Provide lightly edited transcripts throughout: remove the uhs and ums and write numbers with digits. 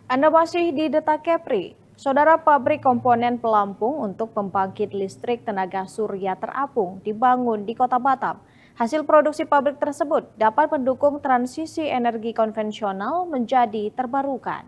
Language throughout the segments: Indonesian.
Anda masih di Detak Kepri. Saudara, pabrik komponen pelampung untuk pembangkit listrik tenaga surya terapung dibangun di Kota Batam. Hasil produksi pabrik tersebut dapat mendukung transisi energi konvensional menjadi terbarukan.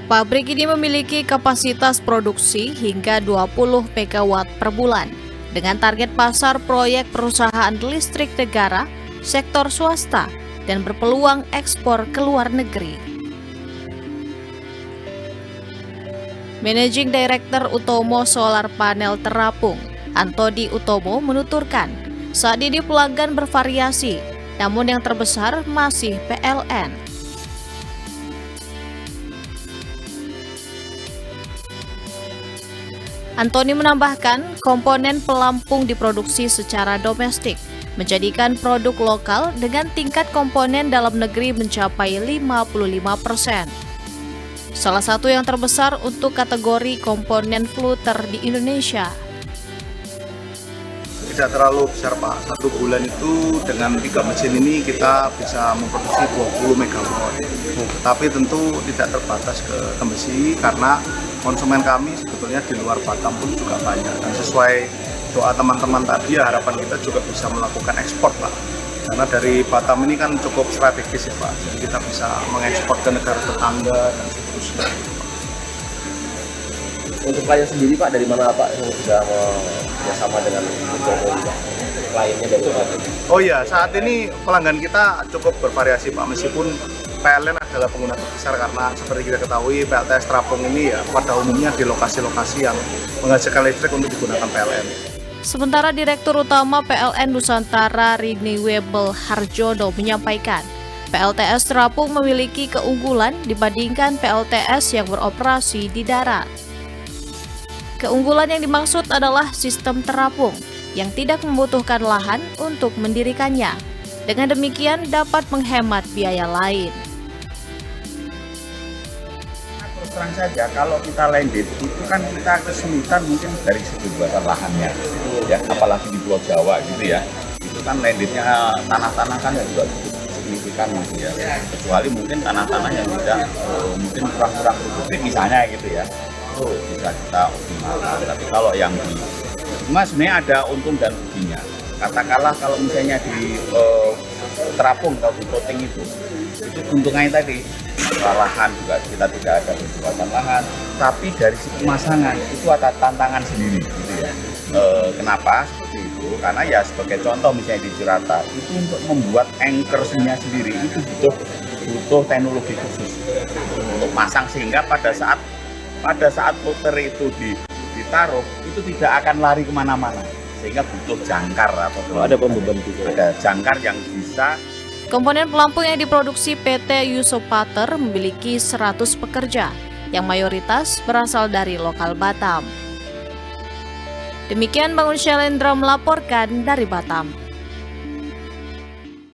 Pabrik ini memiliki kapasitas produksi hingga 20 megawatt per bulan, dengan target pasar proyek perusahaan listrik negara, sektor swasta, dan berpeluang ekspor ke luar negeri. Managing Director Utomo Solar Panel Terapung, Antodi Utomo menuturkan, saat ini pelanggan bervariasi, namun yang terbesar masih PLN. Antoni menambahkan, komponen pelampung diproduksi secara domestik, menjadikan produk lokal dengan tingkat komponen dalam negeri mencapai 55%. Salah satu yang terbesar untuk kategori komponen fluter di Indonesia. Tidak terlalu besar Pak, satu bulan itu dengan 3 mesin ini kita bisa memproduksi 20 megawatt. Tapi tentu tidak terbatas ke Tembesi karena konsumen kami sebetulnya di luar Batam pun juga banyak. Dan sesuai doa teman-teman tadi ya, harapan kita juga bisa melakukan ekspor Pak. Karena dari Batam ini kan cukup strategis ya Pak, jadi kita bisa mengekspor ke negara tetangga dan seterusnya. Untuk klien sendiri Pak, dari mana Pak yang sudah bekerjasama dengan Utomo Pak? Kliennya dari mana? Oh iya, saat ini pelanggan kita cukup bervariasi Pak, meskipun PLN adalah pengguna terbesar karena seperti kita ketahui PLTS Terapung ini ya pada umumnya di lokasi-lokasi yang menghasilkan listrik untuk digunakan PLN. Sementara Direktur Utama PLN Nusantara Renewable Harjono menyampaikan, PLTS Terapung memiliki keunggulan dibandingkan PLTS yang beroperasi di darat. Keunggulan yang dimaksud adalah sistem terapung yang tidak membutuhkan lahan untuk mendirikannya. Dengan demikian dapat menghemat biaya lain. Terus terang saja, kalau kita landed itu kan kita kesulitan mungkin dari segi besar lahannya, ya apalagi di Pulau Jawa gitu ya. Itu kan landednya tanah-tanah kan ya juga cukup signifikan gitu ya. Kecuali mungkin tanah-tanah yang tidak mungkin kurang-kurang produktif misalnya gitu ya. Itu bisa kita optimalkan. Tapi kalau yang di sebenarnya ada untung dan ruginya. Katakanlah kalau misalnya di terapung atau di coating itu untungnya tadi lahan juga kita tidak ada pembuatan lahan, tapi dari segi pemasangan itu ada tantangan sendiri gitu ya. Kenapa seperti itu? Karena ya sebagai contoh misalnya di Cirata itu untuk membuat anchor-nya sendiri itu butuh teknologi khusus untuk masang, sehingga pada saat fluter itu ditaruh itu tidak akan lari kemana-mana, sehingga butuh jangkar atau Ada pembeban juga. ada jangkar yang bisa. Komponen pelampung yang diproduksi PT Yusopater memiliki 100 pekerja, yang mayoritas berasal dari lokal Batam. Demikian Bangun Shalendra melaporkan dari Batam.